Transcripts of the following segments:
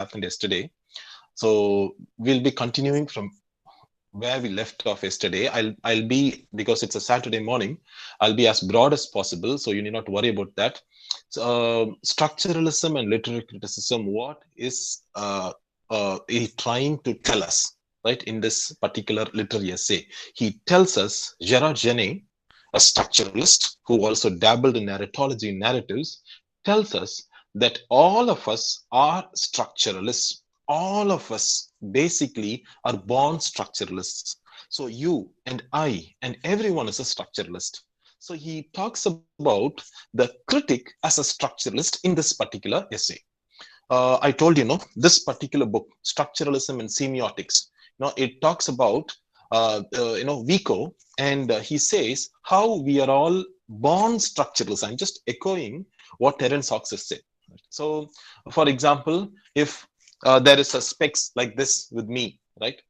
happened yesterday. So we'll be continuing from where we left off yesterday. I'll be, because it's a Saturday morning, I'll be as broad as possible, so you need not worry about that. So, structuralism and literary criticism. What is he trying to tell us, right? In this particular literary essay, he tells us Gerard Genette, a structuralist who also dabbled in narratology and narratives, tells us that all of us are structuralists. All of us basically are born structuralists. So you and I and everyone is a structuralist. So he talks about the critic as a structuralist in this particular essay. I told you, this particular book, Structuralism and Semiotics, it talks about, Vico, and he says how we are all born structuralists. I'm just echoing what Terence Hawkes has said. So, for example, if there is a specs like this with me, right?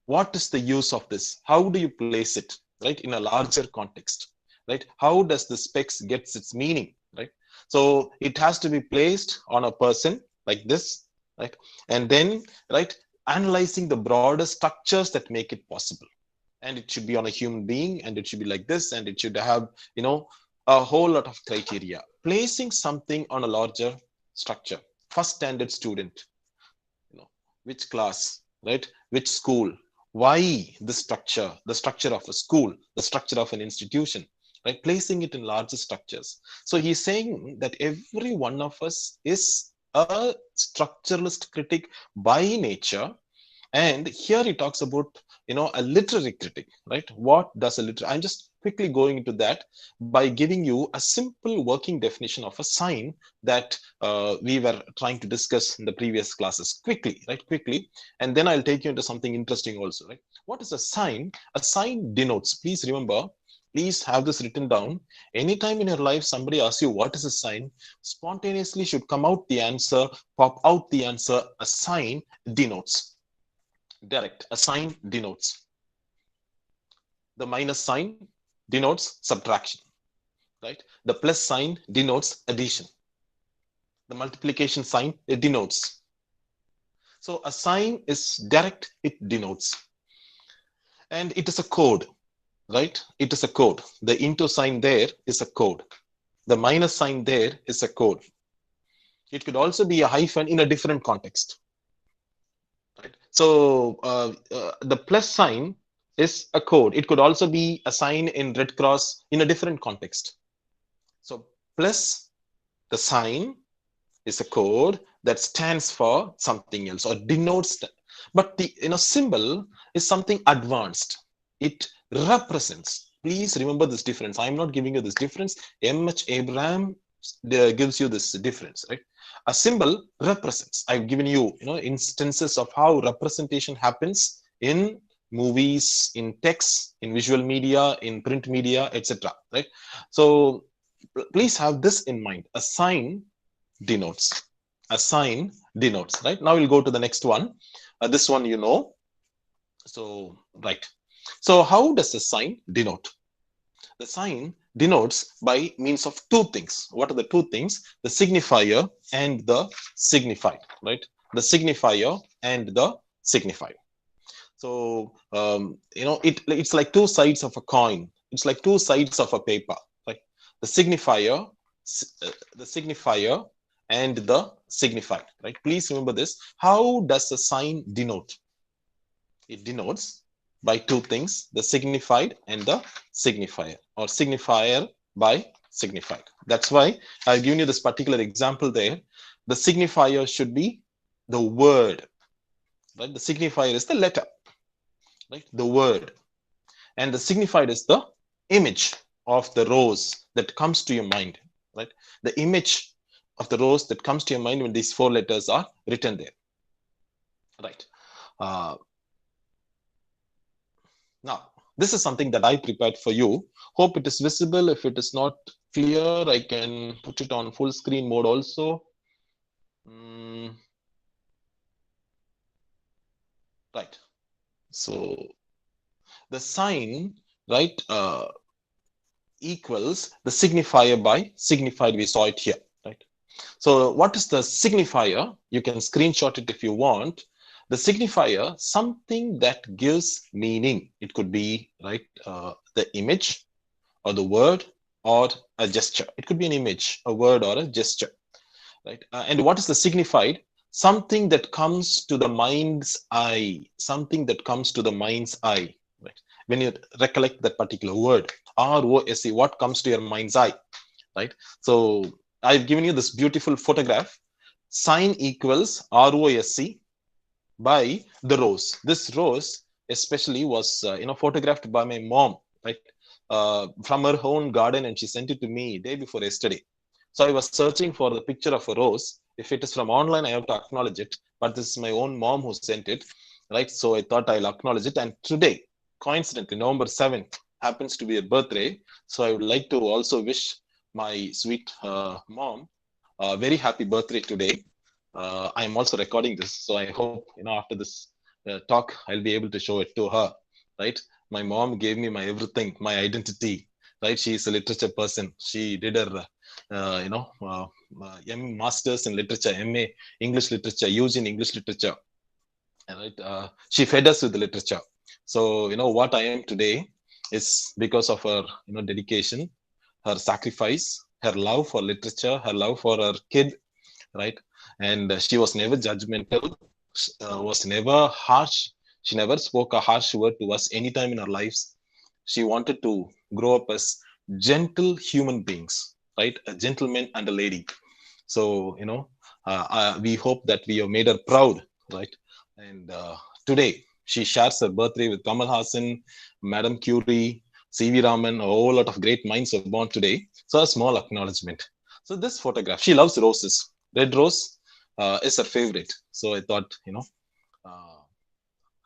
What is the use of this? How do you place it, right, in a larger context, right? How does the specs gets its meaning, right? So it has to be placed on a person like this, right? And then, right, analyzing the broader structures that make it possible. And it should be on a human being, and it should be like this, and it should have, a whole lot of criteria. Placing something on a larger structure. First standard student, which class, right? Which school? Why the structure of a school, the structure of an institution, right? Placing it in larger structures. So he's saying that every one of us is a structuralist critic by nature. And here he talks about, a literary critic, right? What does a literary? I'm just quickly going into that by giving you a simple working definition of a sign that we were trying to discuss in the previous classes quickly, right? Quickly. And then I'll take you into something interesting also, right? What is a sign? A sign denotes, please remember, please have this written down. Anytime in your life, somebody asks you what is a sign, spontaneously should come out the answer, pop out the answer. A sign denotes. Direct. A sign denotes. The minus sign denotes subtraction, right? The plus sign denotes addition. The multiplication sign, it denotes. So a sign is direct, it denotes. And it is a code, right? It is a code. The into sign there is a code. The minus sign there is a code. It could also be a hyphen in a different context. Right? So the plus sign is a code. It could also be a sign in red cross in a different context. So plus the sign is a code that stands for something else or denotes that. But the symbol is something advanced. It represents. Please remember this difference. I'm not giving you this difference. M.H. Abraham gives you this difference, right? A symbol represents. I've given you, instances of how representation happens in movies, in text, in visual media, in print media, etc. Right? So please have this in mind. A sign denotes. A sign denotes. Right? Now we'll go to the next one. This one, So right. So how does a sign denote? The sign denotes by means of two things. What are the two things? The signifier and the signified, right? The signifier and the signified. So, it's like two sides of a coin. It's like two sides of a paper, right? The signifier and the signified, right? Please remember this. How does a sign denote? It denotes by two things, the signified and the signifier, or signifier by signified. That's why I've given you this particular example there. The signifier should be the word, right? The signifier is the letter, right? The word. And the signified is the image of the rose that comes to your mind, right? The image of the rose that comes to your mind when these four letters are written there, right? Now, this is something that I prepared for you. Hope it is visible. If it is not clear, I can put it on full screen mode also. Right. So the sign, right, equals the signifier by signified. We saw it here, right? So what is the signifier? You can screenshot it if you want. The signifier, something that gives meaning. It could be, right, the image or the word or a gesture. It could be an image, a word, or a gesture, right? And what is the signified? Something that comes to the mind's eye. Something that comes to the mind's eye, right? When you recollect that particular word, ROSE, what comes to your mind's eye, right? So I've given you this beautiful photograph. Sign equals ROSC by the rose. This rose especially was photographed by my mom, right, from her own garden, and she sent it to me day before yesterday. So I was searching for the picture of a rose. If it is from online, I have to acknowledge it, but this is my own mom who sent it, right? So I thought I'll acknowledge it. And today, coincidentally, November 7th happens to be a birthday, so I would like to also wish my sweet mom a very happy birthday today. I am also recording this, so I hope after this talk, I'll be able to show it to her. Right? My mom gave me my everything, my identity. Right? She is a literature person. She did her, masters in literature, MA English literature, UG in English literature. Right? She fed us with the literature. So what I am today is because of her dedication, her sacrifice, her love for literature, her love for her kid, right? And she was never judgmental, was never harsh. She never spoke a harsh word to us anytime in our lives. She wanted to grow up as gentle human beings, right? A gentleman and a lady. So we hope that we have made her proud, right? And today she shares her birthday with Kamal Hassan, Madam Curie, C.V. Raman. A whole lot of great minds are born today. So a small acknowledgement. So this photograph, she loves roses. Red rose is her favorite. So I thought, uh,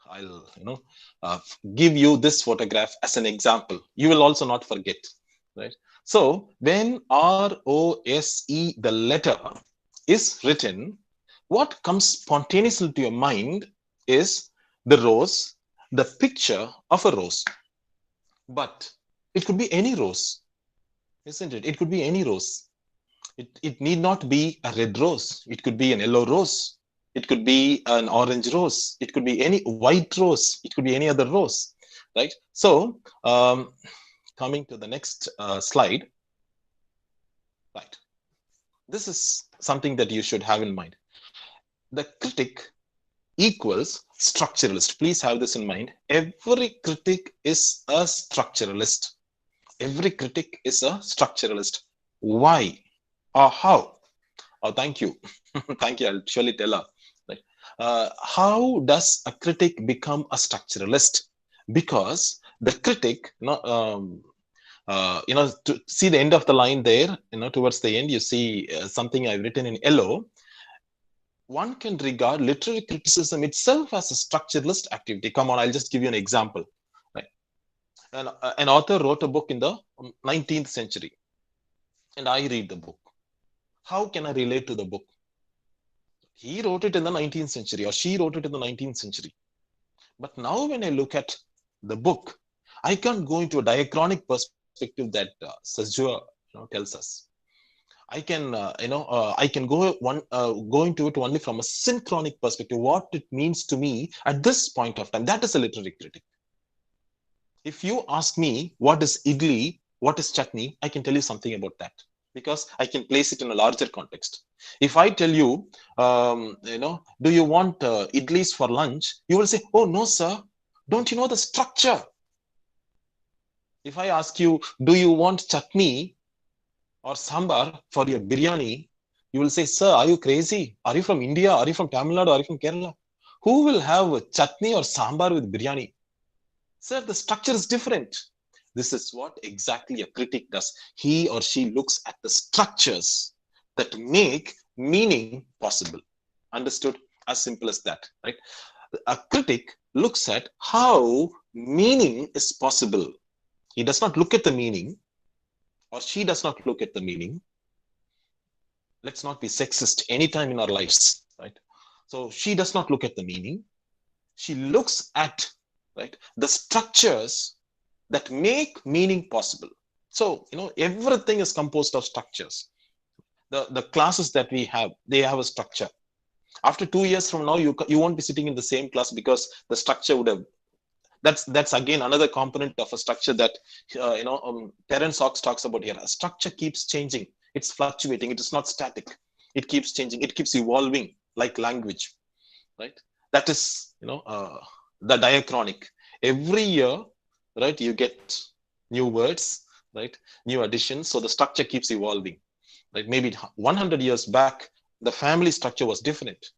I'll, give you this photograph as an example. You will also not forget, right? So when ROSE, the letter, is written, what comes spontaneously to your mind is the rose, the picture of a rose. But it could be any rose, isn't it? It could be any rose. It need not be a red rose. It could be an yellow rose. It could be an orange rose. It could be any white rose. It could be any other rose, right? So coming to the next slide, right? This is something that you should have in mind. The critic equals structuralist. Please have this in mind. Every critic is a structuralist. Every critic is a structuralist. Why or how? Oh, thank you. Thank you. I'll surely tell her. Right. How does a critic become a structuralist? Because the critic, to see the end of the line there, towards the end, you see something I've written in yellow. One can regard literary criticism itself as a structuralist activity. Come on, I'll just give you an example. Right. An author wrote a book in the 19th century, and I read the book. How can I relate to the book? He wrote it in the 19th century, or she wrote it in the 19th century. But now when I look at the book, I can't go into a diachronic perspective that Sajjua tells us. I can, I can go into it only from a synchronic perspective, what it means to me at this point of time. That is a literary critic. If you ask me what is idli, what is chutney, I can tell you something about that, because I can place it in a larger context. If I tell you, do you want idlis for lunch? You will say, oh, no, sir. Don't you know the structure? If I ask you, do you want chutney or sambar for your biryani? You will say, sir, are you crazy? Are you from India? Are you from Tamil Nadu? Are you from Kerala? Who will have chutney or sambar with biryani? Sir, the structure is different. This is what exactly a critic does. He or she looks at the structures that make meaning possible. Understood? As simple as that, right? A critic looks at how meaning is possible. He does not look at the meaning, or she does not look at the meaning. Let's not be sexist anytime in our lives, right? So she does not look at the meaning. She looks at, right, the structures that make meaning possible. So, everything is composed of structures. The classes that we have, they have a structure. After 2 years from now, you won't be sitting in the same class because the structure would have. That's again another component of a structure that Terence Hawkes talks about here. A structure keeps changing. It's fluctuating. It is not static. It keeps changing. It keeps evolving like language, right? That is the diachronic. Every year, right, you get new words, right, new additions. So the structure keeps evolving. Right? Maybe 100 years back, the family structure was different.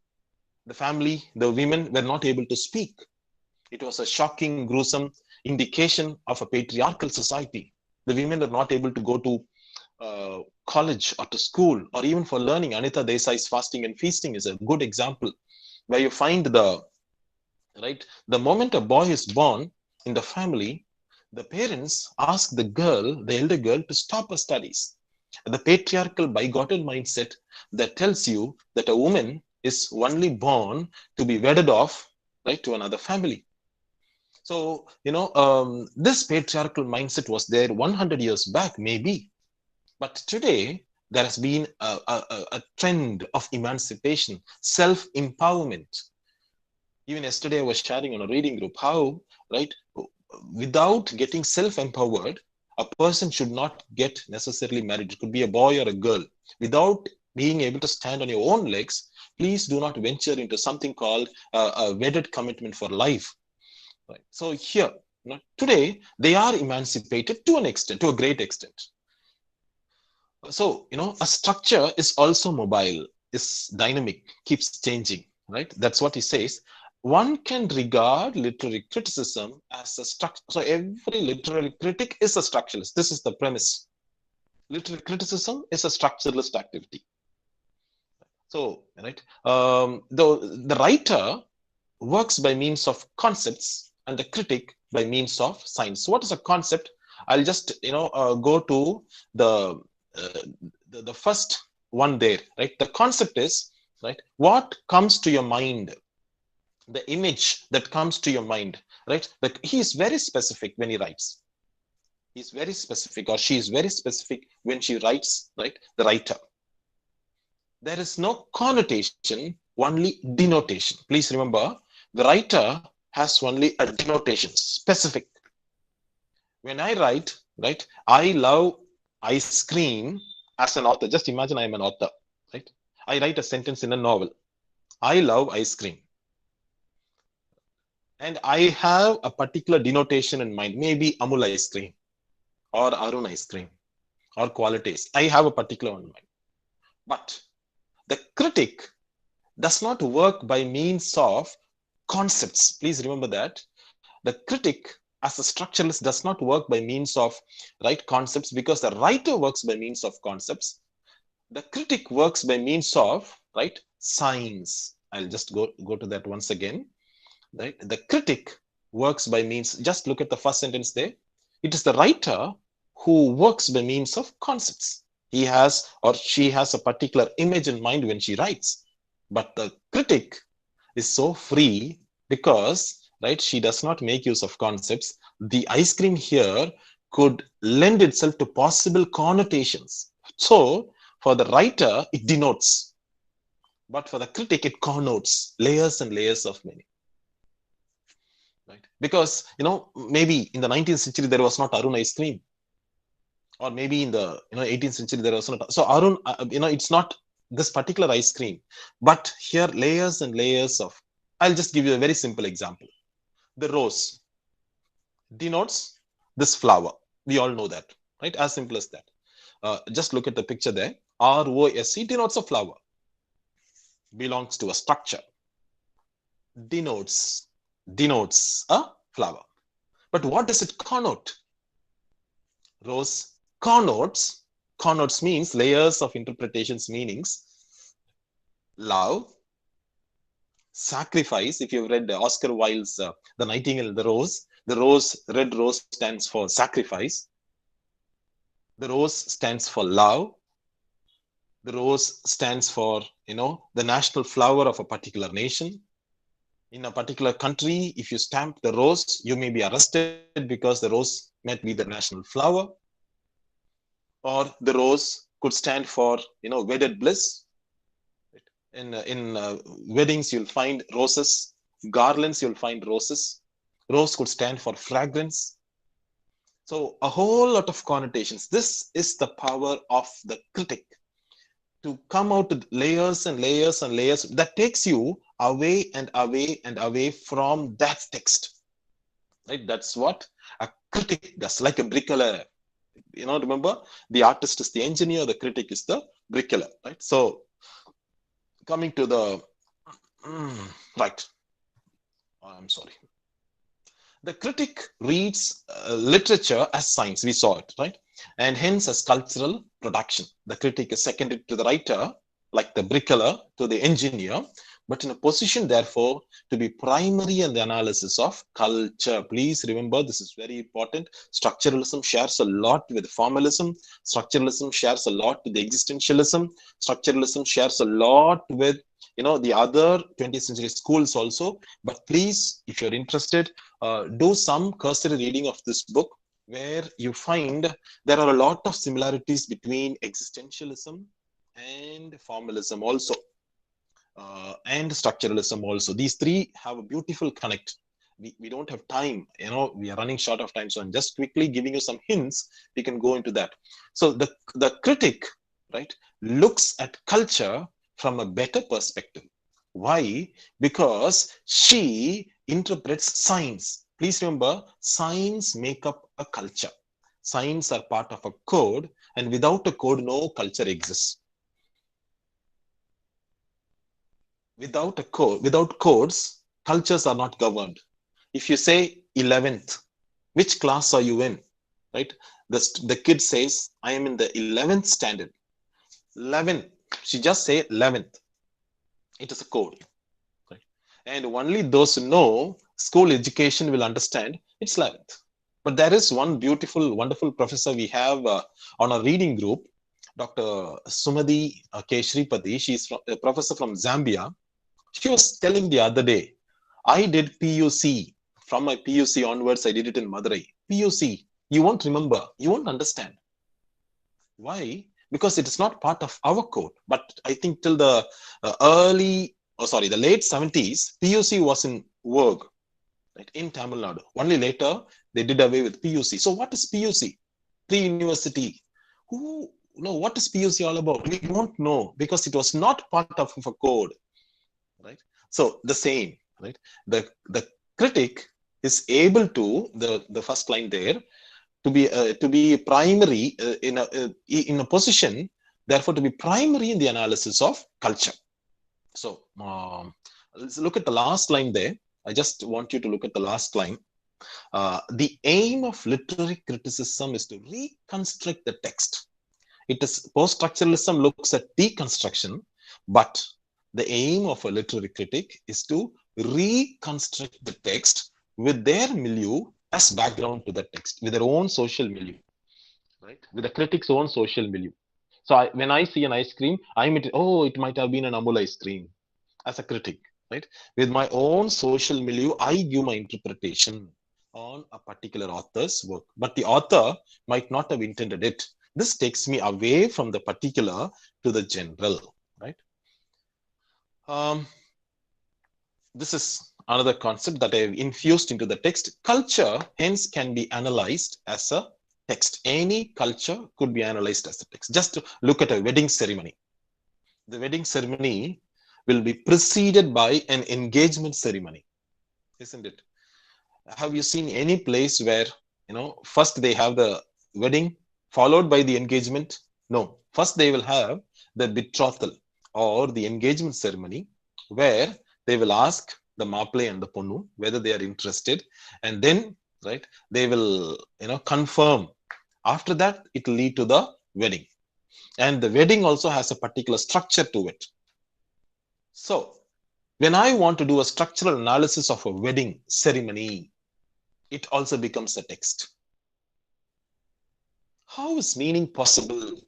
The women were not able to speak. It was a shocking, gruesome indication of a patriarchal society. The women were not able to go to college or to school or even for learning. Anita Desai's Fasting and Feasting is a good example where you find the moment a boy is born in the family, the parents ask the elder girl, to stop her studies. The patriarchal bigoted mindset that tells you that a woman is only born to be wedded off, right, to another family. So, this patriarchal mindset was there 100 years back, maybe. But today, there has been a trend of emancipation, self-empowerment. Even yesterday, I was sharing on a reading group how, right, without getting self-empowered, a person should not get necessarily married. It could be a boy or a girl. Without being able to stand on your own legs, please do not venture into something called a wedded commitment for life. Right. So here, today, they are emancipated to an extent, to a great extent. So, a structure is also mobile, is dynamic, keeps changing, right? That's what he says. One can regard literary criticism as a structure. So every literary critic is a structuralist. This is the premise. Literary criticism is a structuralist activity. So, right, the writer works by means of concepts and the critic by means of science. So what is a concept? I'll just go to the first one there, right? The concept is, right, what comes to your mind, the image that comes to your mind, right? But he is very specific when he writes. He's very specific, or she is very specific when she writes, right? The writer. There is no connotation, only denotation. Please remember, the writer has only a denotation, specific. When I write, right, I love ice cream as an author. Just imagine I'm an author, right? I write a sentence in a novel. I love ice cream. And I have a particular denotation in mind, maybe Amul ice cream or Arun ice cream or qualities. I have a particular one in mind. But the critic does not work by means of concepts. Please remember that. The critic, as a structuralist, does not work by means of concepts, because the writer works by means of concepts. The critic works by means of science. I'll just go to that once again. Right? The critic works by means, just look at the first sentence there. It is the writer who works by means of concepts. He has or she has a particular image in mind when she writes. But the critic is so free because, she does not make use of concepts. The ice cream here could lend itself to possible connotations. So for the writer, it denotes. But for the critic, it connotes layers and layers of meaning. Right? Because, maybe in the 19th century, there was not Arun ice cream. Or maybe in the 18th century, there was not. So Arun, it's not this particular ice cream. But here, layers and layers of. I'll just give you a very simple example. The rose denotes this flower. We all know that, right? As simple as that. Just look at the picture there. ROSE denotes a flower. Belongs to a structure. Denotes a flower. But what does it connote? Rose connotes means layers of interpretations, meanings. Love, sacrifice. If you've read Oscar Wilde's The Nightingale and the Rose, red rose stands for sacrifice. The rose stands for love. The rose stands for, the national flower of a particular nation. In a particular country, if you stamp the rose, you may be arrested because the rose might be the national flower. Or the rose could stand for, wedded bliss. In weddings, you'll find roses. Garlands, you'll find roses. Rose could stand for fragrance. So a whole lot of connotations. This is the power of the critic, to come out with layers and layers and layers that takes you away and away and away from that text. Right? That's what a critic does, like a bricklayer. Remember, the artist is the engineer, the critic is the bricklayer. Right? So coming to the right. I'm sorry. The critic reads literature as science. We saw it, right? And hence as cultural production. The critic is seconded to the writer, like the bricklayer to the engineer, but in a position, therefore, to be primary in the analysis of culture. Please remember, this is very important. Structuralism shares a lot with formalism. Structuralism shares a lot with the existentialism. Structuralism shares a lot with the other 20th century schools also. But please, if you're interested, do some cursory reading of this book, where you find there are a lot of similarities between existentialism and formalism also, and structuralism also. These three have a beautiful connect. We don't have time, we are running short of time, so I'm just quickly giving you some hints. We can go into that. So the critic, right, looks at culture from a better perspective. Why? Because she interprets signs. Please remember, signs make up a culture. Signs are part of a code, and without a code, no culture exists. Without a code, without codes, cultures are not governed. If you say 11th, which class are you in? Right? The kid says, I am in the 11th standard. 11. She just say 11th. It is a code. Right? And only those who know school education will understand it's 11th. But there is one beautiful, wonderful professor we have on our reading group, Dr. Sumadi K. Shripati. She's a professor from Zambia. She was telling the other day, I did PUC. From my PUC onwards, I did it in Madurai. PUC. You won't remember. You won't understand. Why? Because it is not part of our code. But I think till the the late 70s, PUC was in vogue, right, in Tamil Nadu. Only later, they did away with PUC. So what is PUC? Pre-university. Who know what is PUC all about? We won't know, because it was not part of a code. Right? So the same, right? The critic is able to, the first line there, to be primary in a position, therefore to be primary in the analysis of culture. So let's look at the last line there. I just want you to look at the last line. The aim of literary criticism is to reconstruct the text. It is post-structuralism looks at deconstruction, but the aim of a literary critic is to reconstruct the text with their milieu as background to the text, with their own social milieu, right? With the critic's own social milieu. So when I see an ice cream, it might have been an Amul ice cream as a critic, right? With my own social milieu, I give my interpretation on a particular author's work, but the author might not have intended it. This takes me away from the particular to the general, right? This is another concept that I have infused into the text. Culture, hence, can be analyzed as a text. Any culture could be analyzed as a text. Just to look at a wedding ceremony. The wedding ceremony will be preceded by an engagement ceremony, isn't it? Have you seen any place where, first they have the wedding followed by the engagement? No. First they will have the betrothal or the engagement ceremony, where they will ask the maple and the ponnu whether they are interested, and then, right, they will, confirm. After that, it will lead to the wedding, and the wedding also has a particular structure to it. So, when I want to do a structural analysis of a wedding ceremony, it also becomes a text. How is meaning possible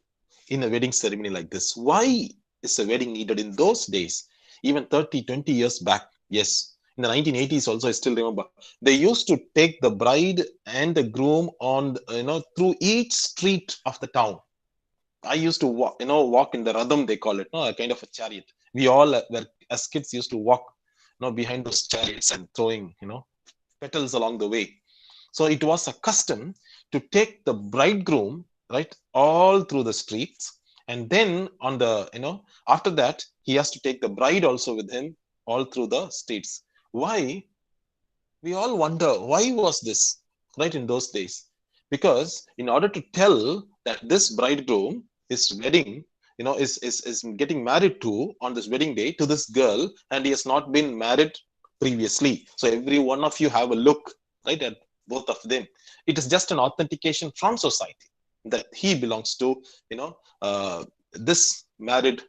in a wedding ceremony like this? Why is a wedding needed in those days? Even 30, 20 years back, yes. In the 1980s also, I still remember, they used to take the bride and the groom on, through each street of the town. I used to walk, walk in the radham, they call it, no, a kind of a chariot. We all were, as kids, used to walk, behind those chariots and throwing, petals along the way. So it was a custom to take the bridegroom, right, all through the streets. And then on the, after that, he has to take the bride also with him all through the streets. Why? We all wonder, why was this, right, in those days? Because in order to tell that this bridegroom is wedding, is getting married to on this wedding day to this girl, and he has not been married previously. So every one of you have a look, right, at both of them. It is just an authentication from society that he belongs to, this married,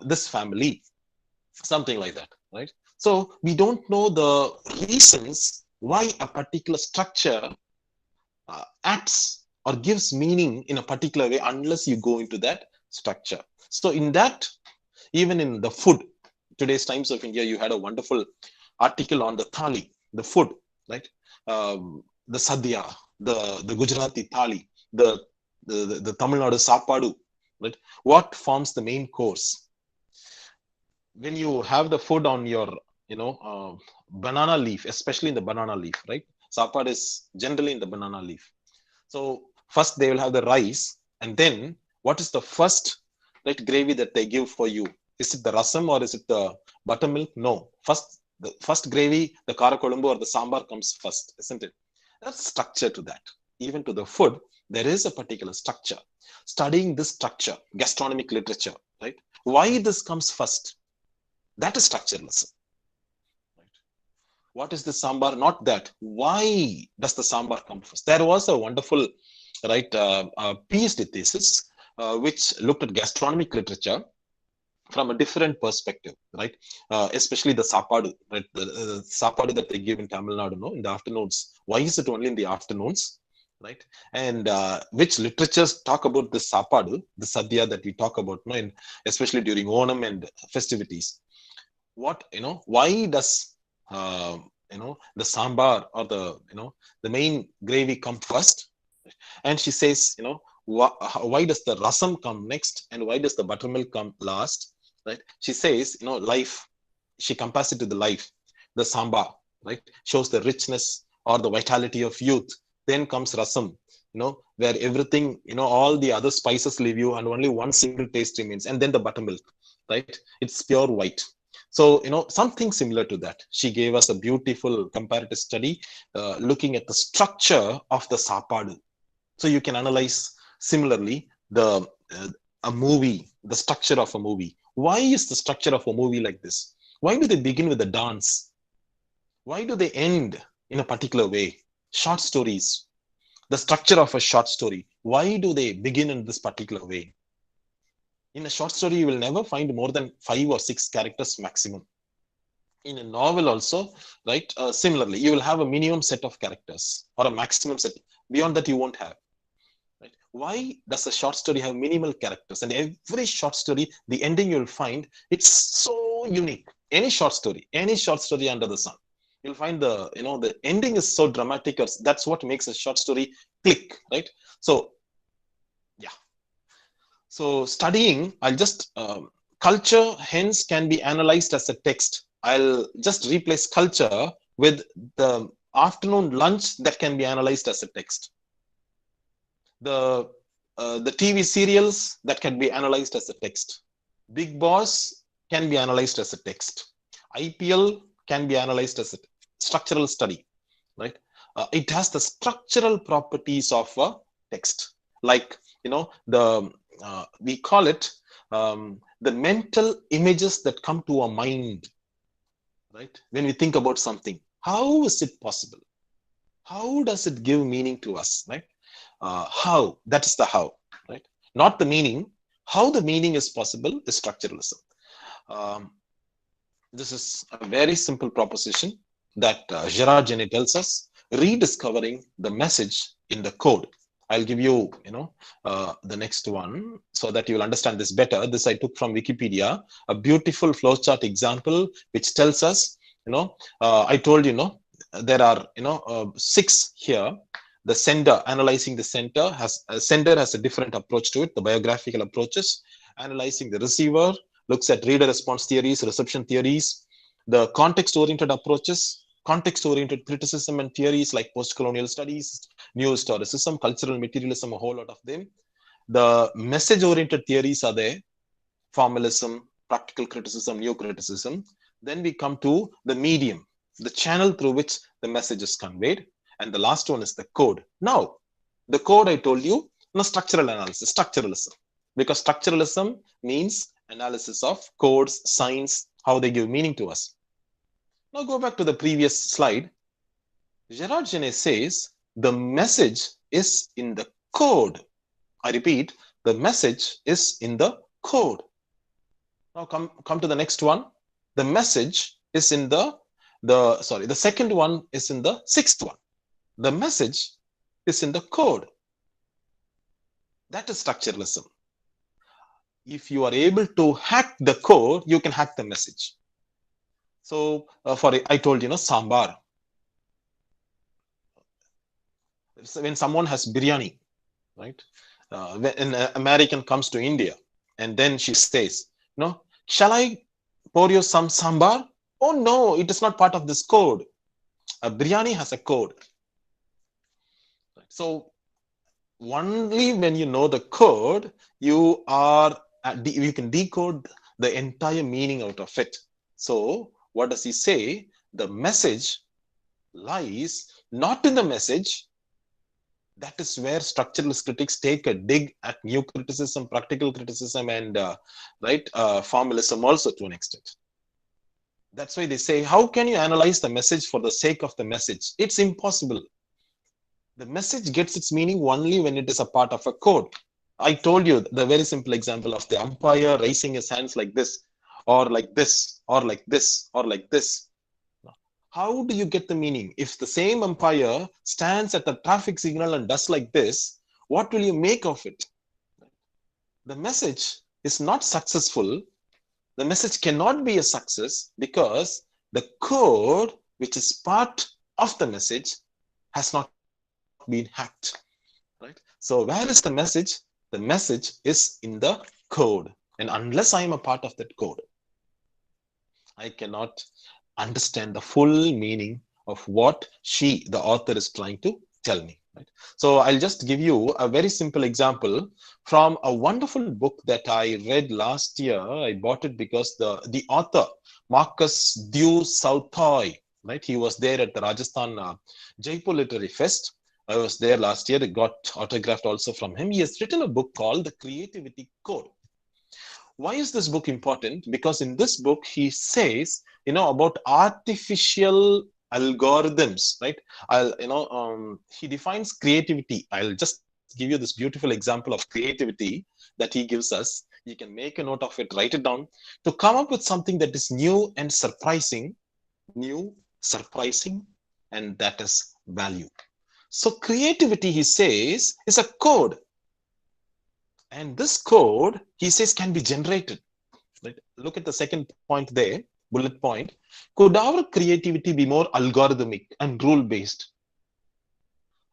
this family, something like that, right? So we don't know the reasons why a particular structure acts or gives meaning in a particular way unless you go into that structure. So in that, even in the food, today's Times of India, you had a wonderful article on the thali, the food, right? The sadhya, the Gujarati thali, the Tamil Nadu sapadu, right? What forms the main course? When you have the food on your, banana leaf, especially in the banana leaf, right? Sapad is generally in the banana leaf. So first they will have the rice, and then what is the first, right, gravy that they give for you? Is it the rasam or is it the buttermilk? No. The first gravy, the kara kolumbu or the sambar comes first, isn't it? That's structure to that. Even to the food, there is a particular structure. Studying this structure, gastronomic literature, right? Why this comes first? That is structuralism. Right? What is the sambar? Not that. Why does the sambar come first? There was a wonderful, right, PhD thesis which looked at gastronomic literature from a different perspective, right? Especially the sapadu, right? The sapadu that they give in Tamil Nadu, no, in the afternoons. Why is it only in the afternoons, right? And which literatures talk about the sapadu, the sadhya that we talk about, no, in, especially during Onam and festivities. What, why does the sambar or the main gravy come first? And she says, why does the rasam come next, and why does the buttermilk come last, right? She says, life, she compares it to the life. The sambar, right, shows the richness or the vitality of youth. Then comes rasam, where everything, all the other spices leave you and only one single taste remains. And then the buttermilk, right, it's pure white. So, something similar to that. She gave us a beautiful comparative study looking at the structure of the sapadu. So you can analyze similarly a movie, the structure of a movie. Why is the structure of a movie like this? Why do they begin with a dance? Why do they end in a particular way? Short stories, the structure of a short story. Why do they begin in this particular way? In a short story, you will never find more than 5 or 6 characters maximum. In a novel also, right, similarly, you will have a minimum set of characters or a maximum set. Beyond that, you won't have. Right? Why does a short story have minimal characters? And every short story, the ending you'll find, it's so unique. Any short story under the sun, you'll find the ending is so dramatic. That's what makes a short story click, right? So, yeah. So studying, I'll just, culture hence can be analyzed as a text. I'll just replace culture with the afternoon lunch that can be analyzed as a text. The TV serials that can be analyzed as a text. Big Boss can be analyzed as a text. IPL can be analyzed as a structural study, right? It has the structural properties of a text, like we call it the mental images that come to our mind, right? When we think about something, how is it possible? How does it give meaning to us, right? How, that is the how, right? Not the meaning. How the meaning is possible is structuralism. This is a very simple proposition that Gerard Genette tells us, rediscovering the message in the code. I'll give you, the next one so that you'll understand this better. This I took from Wikipedia, a beautiful flowchart example which tells us, I told you, there are, 6 here. the sender, analyzing the sender has a different approach to it, the biographical approaches. Analyzing the receiver looks at reader response theories, reception theories, the context-oriented approaches, context-oriented criticism and theories like post-colonial studies, neo-historicism, cultural materialism, a whole lot of them. The message-oriented theories are there, formalism, practical criticism, new criticism. Then we come to the medium, the channel through which the message is conveyed. And the last one is the code. Now, the code I told you, structural analysis, structuralism. Because structuralism means analysis of codes, signs, how they give meaning to us. Now go back to the previous slide. Gerard Genette says the message is in the code. I repeat, the message is in the code. Now come to the next one. The message is in the second one is in the sixth one. The message is in the code. That is structuralism. If you are able to hack the code, you can hack the message. So I told you, sambar. When someone has biryani, right? When an American comes to India and then she says, shall I pour you some sambar? Oh no, it is not part of this code. A biryani has a code. So only when you know the code, you can decode the entire meaning out of it. So what does he say? The message lies not in the message. That is where structuralist critics take a dig at new criticism, practical criticism, and formalism also to an extent. That's why they say, how can you analyze the message for the sake of the message? It's impossible. The message gets its meaning only when it is a part of a code. I told you the very simple example of the umpire raising his hands like this, or like this, or like this, or like this. How do you get the meaning? If the same umpire stands at the traffic signal and does like this, what will you make of it? The message is not successful. The message cannot be a success because the code, which is part of the message, has not been hacked. Right? So where is the message? The message is in the code. And unless I am a part of that code, I cannot understand the full meaning of what the author is trying to tell me. Right? So I'll just give you a very simple example from a wonderful book that I read last year. I bought it because the author, Marcus Du Sautoy, right? He was there at the Rajasthan Jaipur Literary Fest. I was there last year. It got autographed also from him. He has written a book called The Creativity Code. Why is this book important? Because in this book, he says, about artificial algorithms, right? He defines creativity. I'll just give you this beautiful example of creativity that he gives us. You can make a note of it, write it down, to come up with something that is new and surprising, and that is value. So creativity, he says, is a code. And this code, he says, can be generated. Right? Look at the second point there, bullet point. Could our creativity be more algorithmic and rule-based?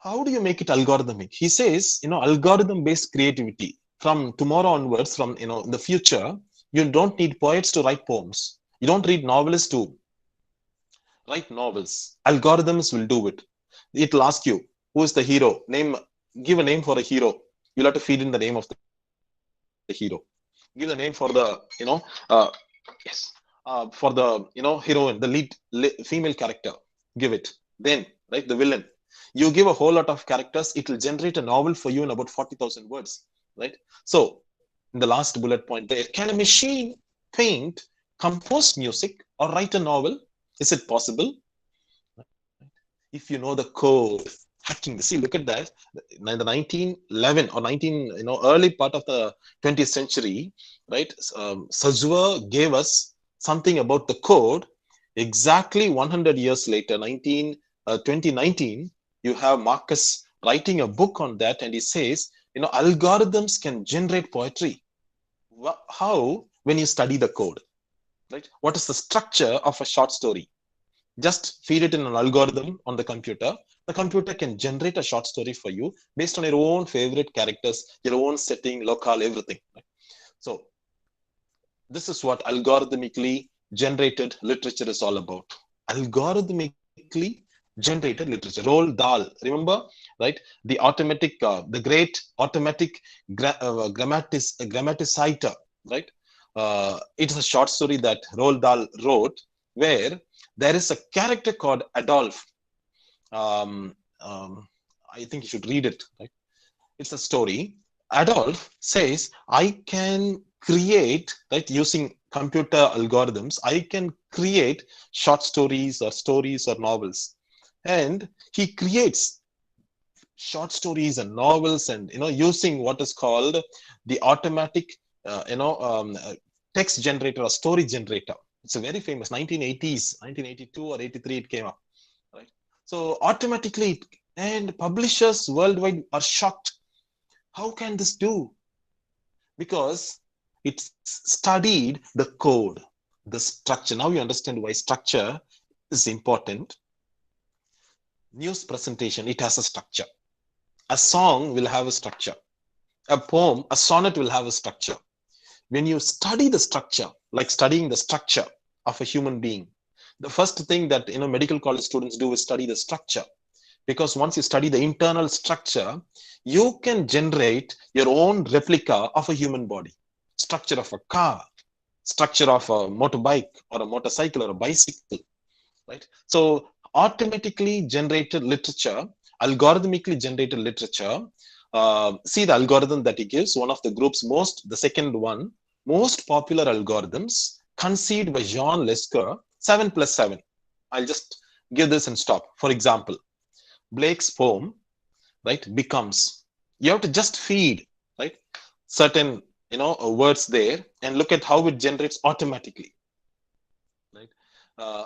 How do you make it algorithmic? He says, algorithm-based creativity. From tomorrow onwards, from in the future, you don't need poets to write poems. You don't need novelists to write novels. Algorithms will do it. It'll ask you, who is the hero? Give a name for a hero. You'll have to feed in the name of the hero. Give the name for the, for the, heroine, the lead female character. Give it. Then, right, the villain. You give a whole lot of characters. It will generate a novel for you in about 40,000 words, right? So, in the last bullet point there, can a machine paint, compose music, or write a novel? Is it possible? If you know the code, hacking. See, look at that. In the 1911 or early part of the 20th century, right? Sajua gave us something about the code. Exactly 100 years later, 2019, you have Marcus writing a book on that, and he says, algorithms can generate poetry. How? When you study the code, right? What is the structure of a short story? Just feed it in an algorithm on the computer. The computer can generate a short story for you based on your own favorite characters, your own setting, locale, everything. So this is what algorithmically generated literature is all about. Algorithmically generated literature. Roald Dahl, remember, right? The automatic, the great automatic grammaticiter, right? It is a short story that Roald Dahl wrote, where there is a character called Adolf. Um, um, I think you should read it. Right? It's a story. Adolf says, I can create, right, using computer algorithms, I can create short stories or novels. And he creates short stories and novels, and using what is called the automatic text generator or story generator. It's a very famous 1980s, 1982 or 83 it came up, right? So automatically, and publishers worldwide are shocked. How can this do? Because it's studied the code, the structure. Now you understand why structure is important. News presentation, it has a structure. A song will have a structure. A poem, a sonnet will have a structure. When you study the structure, like studying the structure of a human being, the first thing that medical college students do is study the structure. Because once you study the internal structure, you can generate your own replica of a human body. Structure of a car, structure of a motorbike or a motorcycle or a bicycle, right? So automatically generated literature, algorithmically generated literature. See the algorithm that he gives. One of the group's the second one, most popular algorithms conceived by Jean Lescar, 7+7. I'll just give this and stop. For example, Blake's poem, right, becomes, you have to just feed, right, certain words there and look at how it generates automatically, right?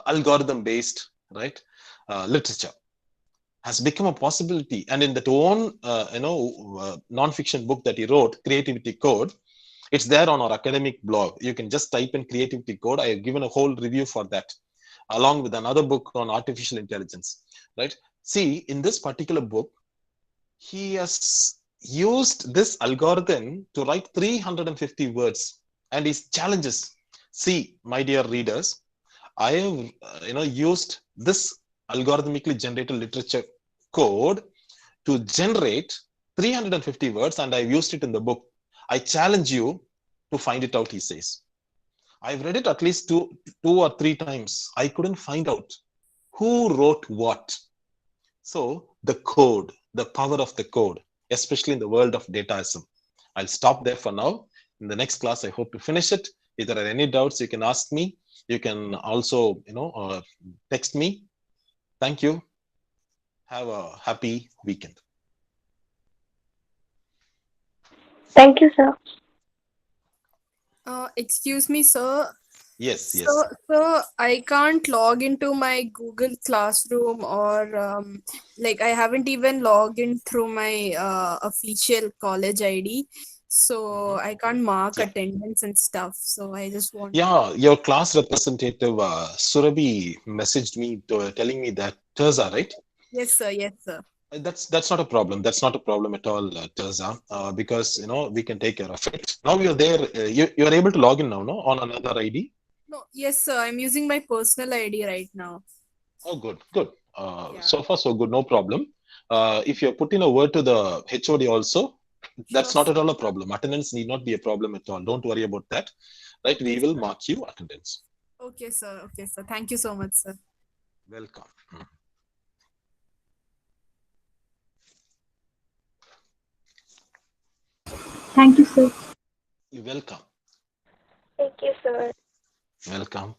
Algorithm based, right, literature has become a possibility. And in that own non-fiction book that he wrote, Creativity Code, it's there on our academic blog. You can just type in Creativity Code. I have given a whole review for that, along with another book on artificial intelligence, right? See, in this particular book, he has used this algorithm to write 350 words, and his challenges. See, my dear readers, I have used this algorithmically generated literature code to generate 350 words, and I've used it in the book. I challenge you to find it out, he says. I've read it at least two or three times. I couldn't find out who wrote what. So the code, the power of the code, especially in the world of dataism. I'll stop there for now. In the next class, I hope to finish it. If there are any doubts, you can ask me. You can also, text me. Thank you. Have a happy weekend. Thank you, sir. Excuse me, sir. Yes, So, yes. so I can't log into my Google Classroom, or like I haven't even logged in through my official college ID. So Mhm. I can't mark Yeah. attendance and stuff. So I just want to. Yeah, your class representative, Surabhi, messaged me telling me that Terza, right? Yes, sir. Yes, sir. That's not a problem. That's not a problem at all, Terza, because we can take care of it. Now you're there. You're able to log in now, no, on another ID. No, yes, sir. I'm using my personal ID right now. Oh, good, good. Yeah. So far, so good. No problem. If you're putting a word to the HOD also, Sure, that's not sir. at all a problem. Attendance need not be a problem at all. Don't worry about that. Right? Okay, We will sir. mark you attendance. Okay, sir. Okay, sir. Thank you so much, sir. Welcome. Thank you, sir. Welcome. Thank you, sir. Welcome.